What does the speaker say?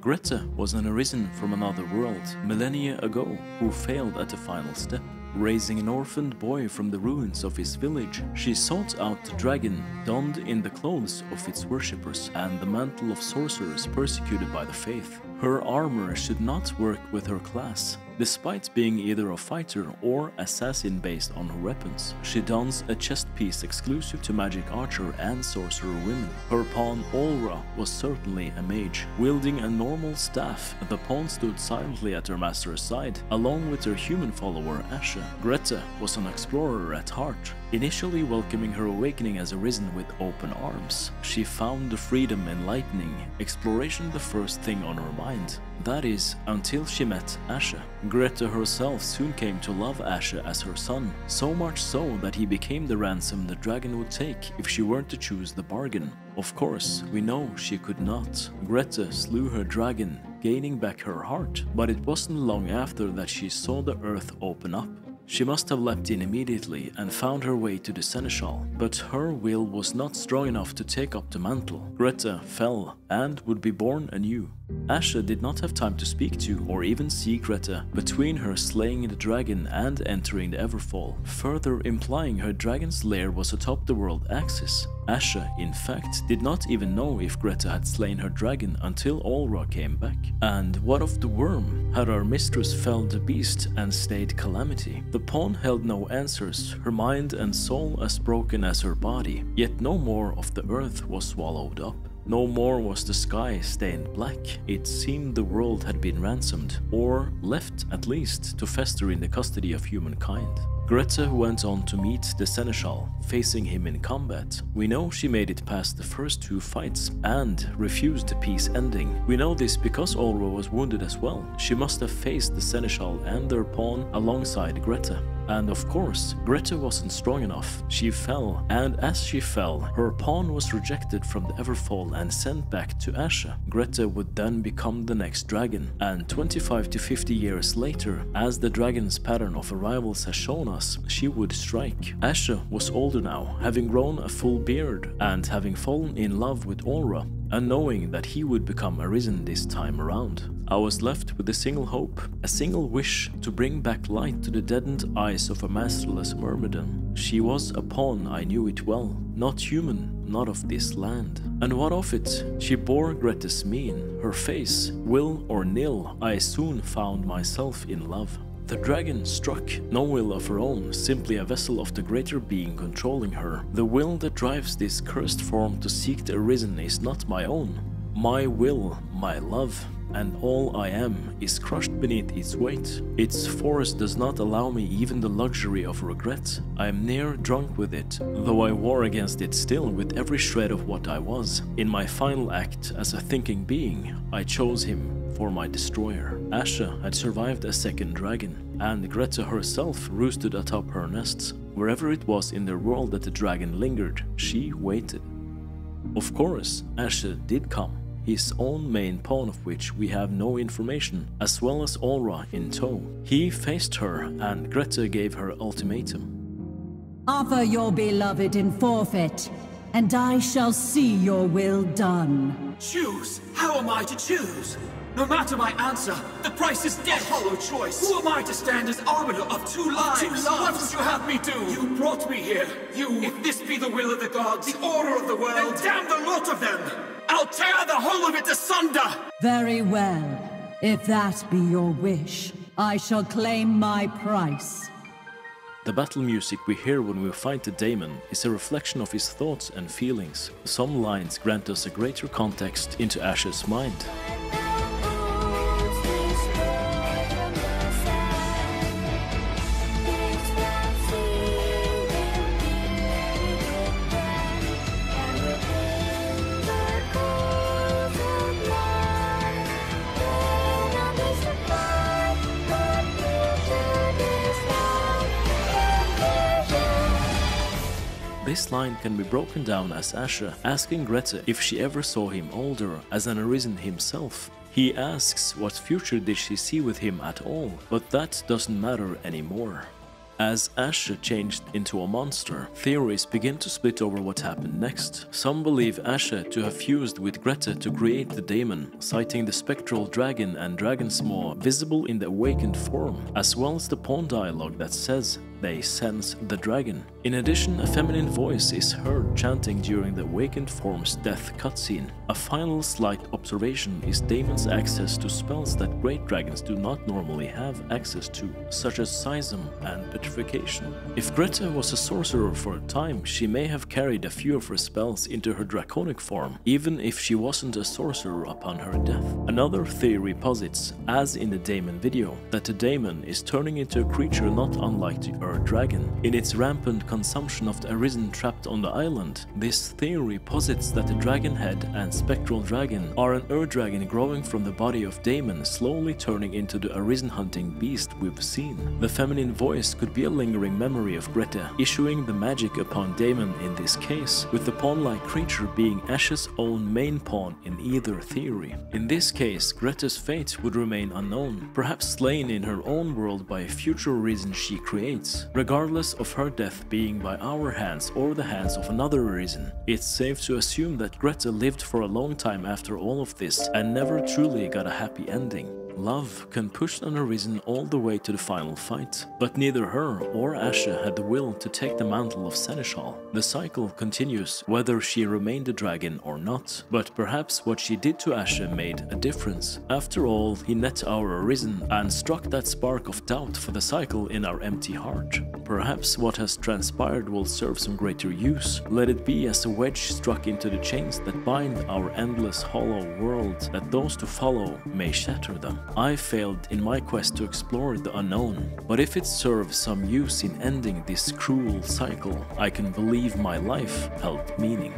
Greta was an arisen from another world millennia ago who failed at the final step. Raising an orphaned boy from the ruins of his village, she sought out the dragon, donned in the clothes of its worshippers and the mantle of sorcerers persecuted by the faith. Her armor should not work with her class. Despite being either a fighter or assassin based on her weapons, she dons a chest piece exclusive to magic archer and sorcerer women. Her pawn Olra was certainly a mage. Wielding a normal staff, the pawn stood silently at her master's side, along with her human follower Ashe. Greta was an explorer at heart, initially welcoming her awakening as arisen with open arms. She found the freedom enlightening, exploration the first thing on her mind. That is, until she met Ashe. Greta herself soon came to love Ashe as her son, so much so that he became the ransom the dragon would take if she were to choose the bargain. Of course, we know she could not. Greta slew her dragon, gaining back her heart, but it wasn't long after that she saw the earth open up. She must have leapt in immediately and found her way to the seneschal, but her will was not strong enough to take up the mantle. Greta fell and would be born anew. Ashe did not have time to speak to or even see Greta between her slaying the dragon and entering the Everfall, further implying her dragon's lair was atop the world axis. Ashe, in fact, did not even know if Greta had slain her dragon until Olra came back. And what of the worm? Had our mistress felled the beast and stayed Calamity? The pawn held no answers, her mind and soul as broken as her body, yet no more of the earth was swallowed up. No more was the sky stained black. It seemed the world had been ransomed, or left at least to fester in the custody of humankind. Greta went on to meet the seneschal, facing him in combat. We know she made it past the first two fights and refused the peace ending. We know this because Olra was wounded as well. She must have faced the seneschal and their pawn alongside Greta. And of course, Greta wasn't strong enough. She fell, and as she fell, her pawn was rejected from the Everfall and sent back to Ashe. Greta would then become the next dragon, and 25 to 50 years later, as the dragon's pattern of arrivals has shown us, she would strike. Ashe was older now, having grown a full beard, and having fallen in love with Olra, and knowing that he would become arisen this time around. I was left with a single hope, a single wish to bring back light to the deadened eyes of a masterless myrmidon. She was a pawn, I knew it well, not human, not of this land. And what of it? She bore Greta's mien, her face, will or nil, I soon found myself in love. The dragon struck, no will of her own, simply a vessel of the greater being controlling her. The will that drives this cursed form to seek the arisen is not my own. My will, my love, and all I am is crushed beneath its weight. Its force does not allow me even the luxury of regret. I am near drunk with it, though I war against it still with every shred of what I was. In my final act as a thinking being, I chose him for my destroyer. Ashe had survived a second dragon, and Greta herself roosted atop her nests. Wherever it was in their world that the dragon lingered, she waited. Of course, Ashe did come, his own main pawn of which we have no information, as well as Olra in tow. He faced her, and Greta gave her ultimatum. Offer your beloved in forfeit, and I shall see your will done. Choose? How am I to choose? No matter my answer, the price is death. A hollow choice. Who am I to stand as arbiter of two lives? What would you have me do? You brought me here. If this be the will of the gods, the order of the world, then damn the lot of them! I'll tear the whole of it asunder! Very well. If that be your wish, I shall claim my price. The battle music we hear when we fight the daemon is a reflection of his thoughts and feelings. Some lines grant us a greater context into Ashe's mind. This line can be broken down as Ashe asking Greta if she ever saw him older as an arisen himself. He asks what future did she see with him at all, but that doesn't matter anymore. As Ashe changed into a monster, theories begin to split over what happened next. Some believe Ashe to have fused with Grete to create the daemon, citing the spectral dragon and dragon's maw visible in the awakened form, as well as the pawn dialogue that says they sense the dragon. In addition, a feminine voice is heard chanting during the awakened form's death cutscene. A final slight observation is Daemon's access to spells that great dragons do not normally have access to, such as Seism and Petrification. If Grete was a sorcerer for a time, she may have carried a few of her spells into her draconic form, even if she wasn't a sorcerer upon her death. Another theory posits, as in the Daemon video, that the daemon is turning into a creature not unlike the Ur Dragon. In its rampant consumption of the Arisen trapped on the island, this theory posits that the dragon head and spectral dragon are an Ur Dragon growing from the body of Daemon, slowly turning into the Arisen hunting beast we've seen. The feminine voice could be a lingering memory of Grete, issuing the magic upon Daemon in this case, with the pawn-like creature being Ashe's own main pawn in either theory. In this case, Grete's fate would remain unknown, perhaps slain in her own world by a future Arisen she creates. Regardless of her death being by our hands or the hands of another Arisen, it's safe to assume that Grete lived for a long time after all of this and never truly got a happy ending. Love can push an Arisen all the way to the final fight, but neither her or Ashe had the will to take the mantle of Seneschal. The cycle continues whether she remained a dragon or not, but perhaps what she did to Ashe made a difference. After all, he met our Arisen and struck that spark of doubt for the cycle in our empty heart. Perhaps what has transpired will serve some greater use. Let it be as a wedge struck into the chains that bind our endless hollow world, that those to follow may shatter them. I failed in my quest to explore the unknown, but if it serves some use in ending this cruel cycle, I can believe my life held meaning.